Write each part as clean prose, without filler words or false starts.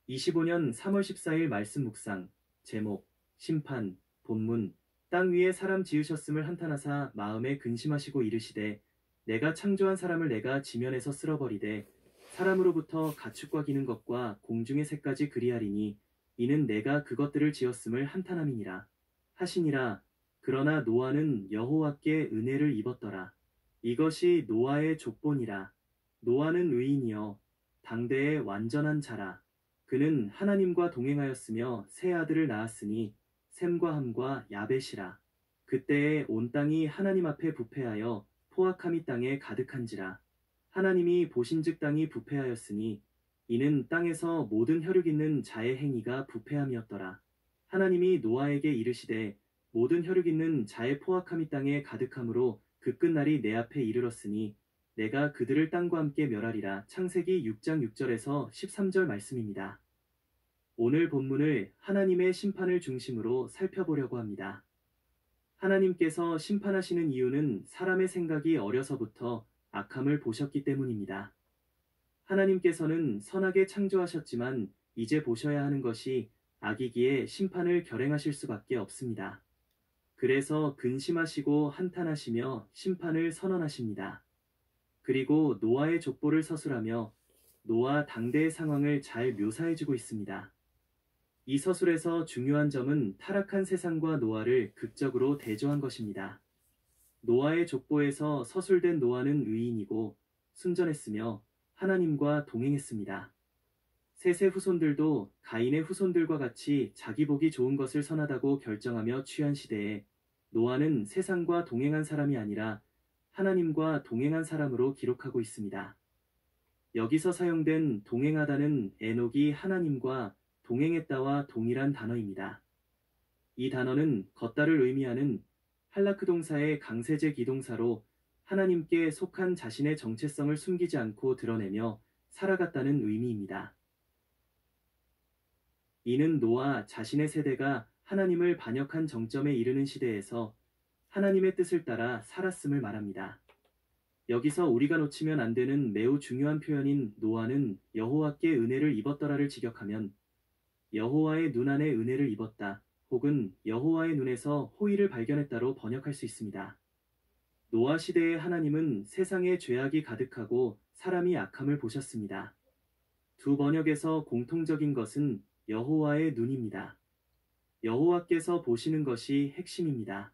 25년 3월 14일 말씀 묵상. 제목, 심판. 본문. 땅 위에 사람 지으셨음을 한탄하사 마음에 근심하시고 이르시되 내가 창조한 사람을 내가 지면에서 쓸어버리되 사람으로부터 가축과 기는 것과 공중의 새까지 그리하리니 이는 내가 그것들을 지었음을 한탄함이니라 하시니라. 그러나 노아는 여호와께 은혜를 입었더라. 이것이 노아의 족본이라. 노아는 의인이여 당대의 완전한 자라. 그는 하나님과 동행하였으며 세 아들을 낳았으니 셈과 함과 야벳이라. 그때에 온 땅이 하나님 앞에 부패하여 포악함이 땅에 가득한지라. 하나님이 보신즉 땅이 부패하였으니 이는 땅에서 모든 혈육 있는 자의 행위가 부패함이었더라. 하나님이 노아에게 이르시되 모든 혈육 있는 자의 포악함이 땅에 가득함으로 그 끝날이 내 앞에 이르렀으니 내가 그들을 땅과 함께 멸하리라. 창세기 6장 6절에서 13절 말씀입니다. 오늘 본문을 하나님의 심판을 중심으로 살펴보려고 합니다. 하나님께서 심판하시는 이유는 사람의 생각이 어려서부터 악함을 보셨기 때문입니다. 하나님께서는 선하게 창조하셨지만 이제 보셔야 하는 것이 악이기에 심판을 결행하실 수밖에 없습니다. 그래서 근심하시고 한탄하시며 심판을 선언하십니다. 그리고 노아의 족보를 서술하며 노아 당대의 상황을 잘 묘사해주고 있습니다. 이 서술에서 중요한 점은 타락한 세상과 노아를 극적으로 대조한 것입니다. 노아의 족보에서 서술된 노아는 의인이고 순전했으며 하나님과 동행했습니다. 셋의 후손들도 가인의 후손들과 같이 자기 보기 좋은 것을 선하다고 결정하며 취한 시대에 노아는 세상과 동행한 사람이 아니라 하나님과 동행한 사람으로 기록하고 있습니다. 여기서 사용된 동행하다는 에녹이 하나님과 동행했다와 동일한 단어입니다. 이 단어는 걷다를 의미하는 할라크 동사의 강세제 기동사로 하나님께 속한 자신의 정체성을 숨기지 않고 드러내며 살아갔다는 의미입니다. 이는 노아 자신의 세대가 하나님을 반역한 정점에 이르는 시대에서 하나님의 뜻을 따라 살았음을 말합니다. 여기서 우리가 놓치면 안 되는 매우 중요한 표현인 노아는 여호와께 은혜를 입었더라를 직역하면 여호와의 눈 안에 은혜를 입었다 혹은 여호와의 눈에서 호의를 발견했다로 번역할 수 있습니다. 노아 시대의 하나님은 세상에 죄악이 가득하고 사람이 악함을 보셨습니다. 두 번역에서 공통적인 것은 여호와의 눈입니다. 여호와께서 보시는 것이 핵심입니다.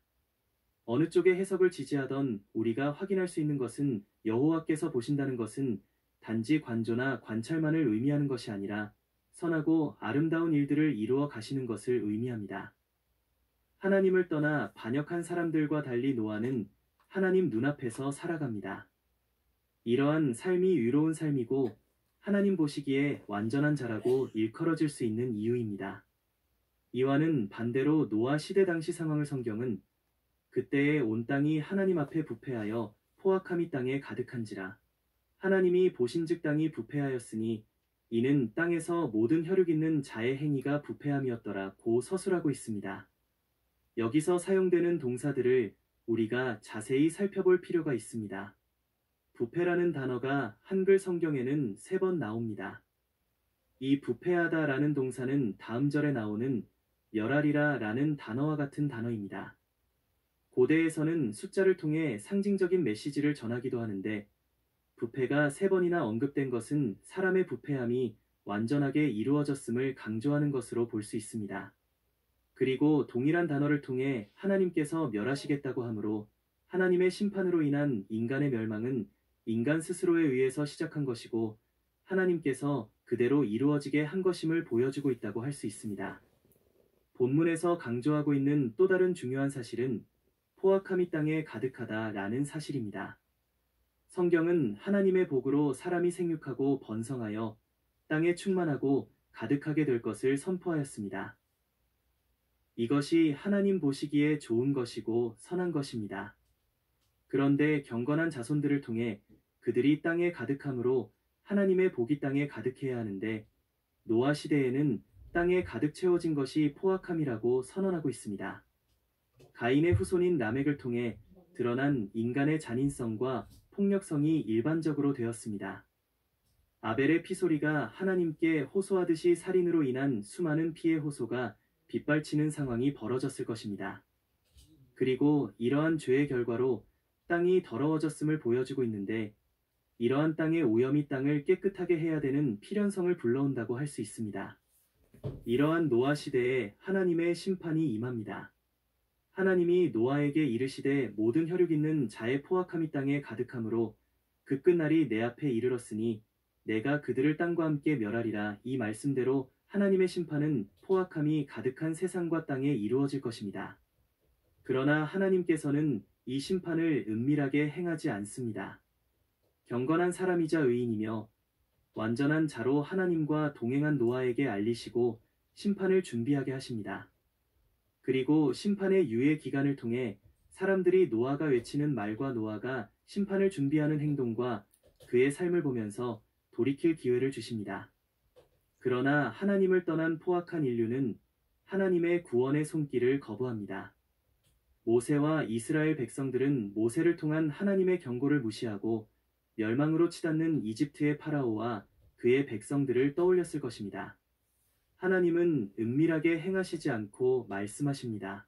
어느 쪽의 해석을 지지하던 우리가 확인할 수 있는 것은 여호와께서 보신다는 것은 단지 관조나 관찰만을 의미하는 것이 아니라 선하고 아름다운 일들을 이루어 가시는 것을 의미합니다. 하나님을 떠나 반역한 사람들과 달리 노아는 하나님 눈앞에서 살아갑니다. 이러한 삶이 의로운 삶이고 하나님 보시기에 완전한 자라고 일컬어질 수 있는 이유입니다. 이와는 반대로 노아 시대 당시 상황을 성경은 그때에 온 땅이 하나님 앞에 부패하여 포악함이 땅에 가득한지라. 하나님이 보신즉 땅이 부패하였으니 이는 땅에서 모든 혈육 있는 자의 행위가 부패함이었더라고 서술하고 있습니다. 여기서 사용되는 동사들을 우리가 자세히 살펴볼 필요가 있습니다. 부패라는 단어가 한글 성경에는 3번 나옵니다. 이 부패하다라는 동사는 다음 절에 나오는 멸하리라 라는 단어와 같은 단어입니다. 고대에서는 숫자를 통해 상징적인 메시지를 전하기도 하는데 부패가 3번이나 언급된 것은 사람의 부패함이 완전하게 이루어졌음을 강조하는 것으로 볼 수 있습니다. 그리고 동일한 단어를 통해 하나님께서 멸하시겠다고 하므로 하나님의 심판으로 인한 인간의 멸망은 인간 스스로에 의해서 시작한 것이고 하나님께서 그대로 이루어지게 한 것임을 보여주고 있다고 할 수 있습니다. 본문에서 강조하고 있는 또 다른 중요한 사실은 포악함이 땅에 가득하다라는 사실입니다. 성경은 하나님의 복으로 사람이 생육하고 번성하여 땅에 충만하고 가득하게 될 것을 선포하였습니다. 이것이 하나님 보시기에 좋은 것이고 선한 것입니다. 그런데 경건한 자손들을 통해 그들이 땅에 가득함으로 하나님의 복이 땅에 가득해야 하는데 노아 시대에는 땅에 가득 채워진 것이 포악함이라고 선언하고 있습니다. 가인의 후손인 라멕을 통해 드러난 인간의 잔인성과 폭력성이 일반적으로 되었습니다. 아벨의 피소리가 하나님께 호소하듯이 살인으로 인한 수많은 피해 호소가 빗발치는 상황이 벌어졌을 것입니다. 그리고 이러한 죄의 결과로 땅이 더러워졌음을 보여주고 있는데, 이러한 땅의 오염이 땅을 깨끗하게 해야 되는 필연성을 불러온다고 할 수 있습니다. 이러한 노아 시대에 하나님의 심판이 임합니다. 하나님이 노아에게 이르시되 모든 혈육 있는 자의 포악함이 땅에 가득하므로 그 끝날이 내 앞에 이르렀으니 내가 그들을 땅과 함께 멸하리라. 이 말씀대로 하나님의 심판은 포악함이 가득한 세상과 땅에 이루어질 것입니다. 그러나 하나님께서는 이 심판을 은밀하게 행하지 않습니다. 경건한 사람이자 의인이며 완전한 자로 하나님과 동행한 노아에게 알리시고 심판을 준비하게 하십니다. 그리고 심판의 유예 기간을 통해 사람들이 노아가 외치는 말과 노아가 심판을 준비하는 행동과 그의 삶을 보면서 돌이킬 기회를 주십니다. 그러나 하나님을 떠난 포악한 인류는 하나님의 구원의 손길을 거부합니다. 모세와 이스라엘 백성들은 모세를 통한 하나님의 경고를 무시하고 멸망으로 치닫는 이집트의 파라오와 그의 백성들을 떠올렸을 것입니다. 하나님은 은밀하게 행하시지 않고 말씀하십니다.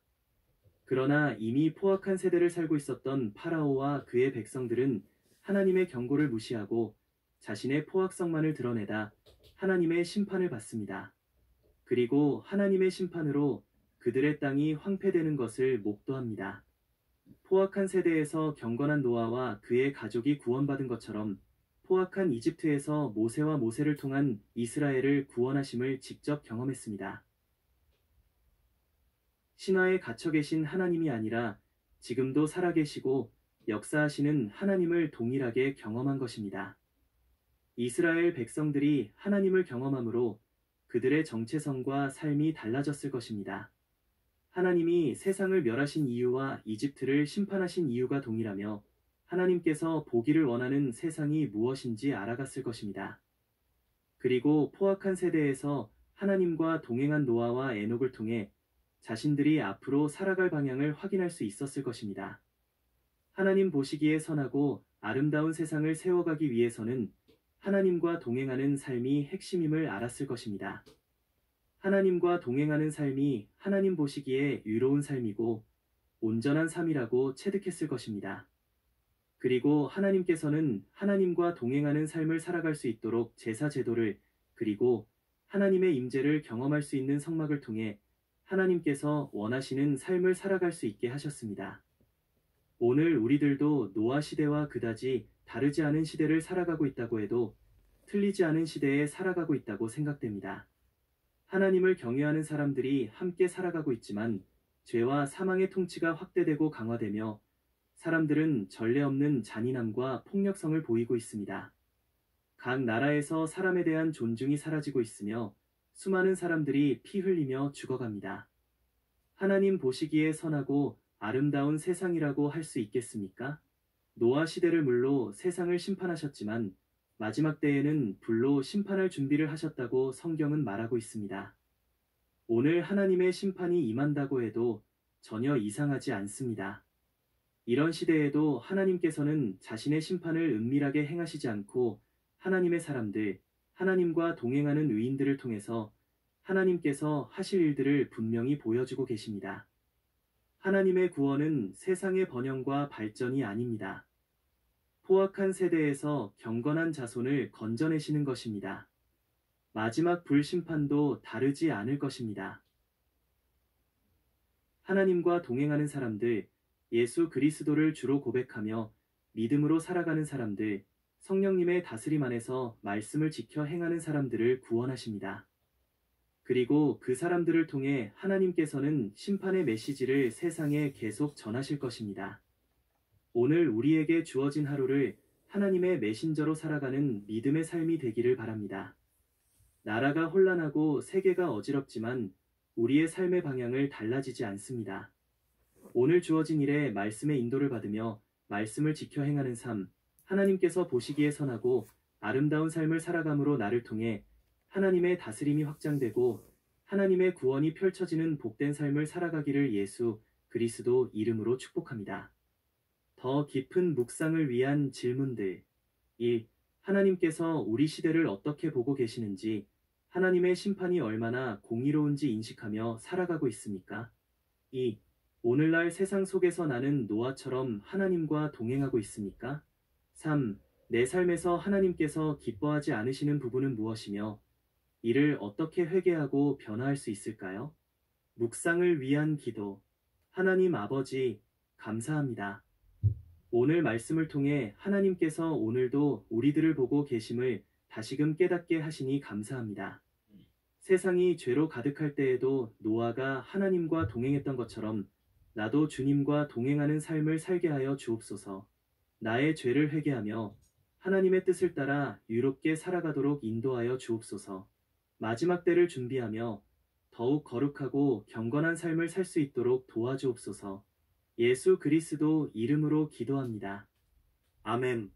그러나 이미 포악한 세대를 살고 있었던 파라오와 그의 백성들은 하나님의 경고를 무시하고 자신의 포악성만을 드러내다 하나님의 심판을 받습니다. 그리고 하나님의 심판으로 그들의 땅이 황폐되는 것을 목도합니다. 포악한 세대에서 경건한 노아와 그의 가족이 구원받은 것처럼 포악한 이집트에서 모세와 모세를 통한 이스라엘을 구원하심을 직접 경험했습니다. 신화에 갇혀 계신 하나님이 아니라 지금도 살아계시고 역사하시는 하나님을 동일하게 경험한 것입니다. 이스라엘 백성들이 하나님을 경험함으로 그들의 정체성과 삶이 달라졌을 것입니다. 하나님이 세상을 멸하신 이유와 이집트를 심판하신 이유가 동일하며 하나님께서 보기를 원하는 세상이 무엇인지 알아갔을 것입니다. 그리고 포악한 세대에서 하나님과 동행한 노아와 에녹을 통해 자신들이 앞으로 살아갈 방향을 확인할 수 있었을 것입니다. 하나님 보시기에 선하고 아름다운 세상을 세워가기 위해서는 하나님과 동행하는 삶이 핵심임을 알았을 것입니다. 하나님과 동행하는 삶이 하나님 보시기에 의로운 삶이고 온전한 삶이라고 체득했을 것입니다. 그리고 하나님께서는 하나님과 동행하는 삶을 살아갈 수 있도록 제사 제도를 그리고 하나님의 임재를 경험할 수 있는 성막을 통해 하나님께서 원하시는 삶을 살아갈 수 있게 하셨습니다. 오늘 우리들도 노아 시대와 그다지 다르지 않은 시대를 살아가고 있다고 해도 틀리지 않은 시대에 살아가고 있다고 생각됩니다. 하나님을 경외하는 사람들이 함께 살아가고 있지만 죄와 사망의 통치가 확대되고 강화되며 사람들은 전례 없는 잔인함과 폭력성을 보이고 있습니다. 각 나라에서 사람에 대한 존중이 사라지고 있으며 수많은 사람들이 피 흘리며 죽어갑니다. 하나님 보시기에 선하고 아름다운 세상이라고 할 수 있겠습니까? 노아 시대를 물로 세상을 심판하셨지만 마지막 때에는 불로 심판할 준비를 하셨다고 성경은 말하고 있습니다. 오늘 하나님의 심판이 임한다고 해도 전혀 이상하지 않습니다. 이런 시대에도 하나님께서는 자신의 심판을 은밀하게 행하시지 않고 하나님의 사람들, 하나님과 동행하는 의인들을 통해서 하나님께서 하실 일들을 분명히 보여주고 계십니다. 하나님의 구원은 세상의 번영과 발전이 아닙니다. 포악한 세대에서 경건한 자손을 건져내시는 것입니다. 마지막 불심판도 다르지 않을 것입니다. 하나님과 동행하는 사람들, 예수 그리스도를 주로 고백하며 믿음으로 살아가는 사람들, 성령님의 다스림 안에서 말씀을 지켜 행하는 사람들을 구원하십니다. 그리고 그 사람들을 통해 하나님께서는 심판의 메시지를 세상에 계속 전하실 것입니다. 오늘 우리에게 주어진 하루를 하나님의 메신저로 살아가는 믿음의 삶이 되기를 바랍니다. 나라가 혼란하고 세계가 어지럽지만 우리의 삶의 방향을 달라지지 않습니다. 오늘 주어진 일에 말씀의 인도를 받으며 말씀을 지켜 행하는 삶, 하나님께서 보시기에 선하고 아름다운 삶을 살아감으로 나를 통해 하나님의 다스림이 확장되고 하나님의 구원이 펼쳐지는 복된 삶을 살아가기를 예수 그리스도 이름으로 축복합니다. 더 깊은 묵상을 위한 질문들 1. 하나님께서 우리 시대를 어떻게 보고 계시는지, 하나님의 심판이 얼마나 공의로운지 인식하며 살아가고 있습니까? 2. 오늘날 세상 속에서 나는 노아처럼 하나님과 동행하고 있습니까? 3. 내 삶에서 하나님께서 기뻐하지 않으시는 부분은 무엇이며 이를 어떻게 회개하고 변화할 수 있을까요? 묵상을 위한 기도. 하나님 아버지, 감사합니다. 오늘 말씀을 통해 하나님께서 오늘도 우리들을 보고 계심을 다시금 깨닫게 하시니 감사합니다. 세상이 죄로 가득할 때에도 노아가 하나님과 동행했던 것처럼 나도 주님과 동행하는 삶을 살게 하여 주옵소서. 나의 죄를 회개하며 하나님의 뜻을 따라 유롭게 살아가도록 인도하여 주옵소서. 마지막 때를 준비하며 더욱 거룩하고 경건한 삶을 살 수 있도록 도와주옵소서. 예수 그리스도 이름으로 기도합니다. 아멘.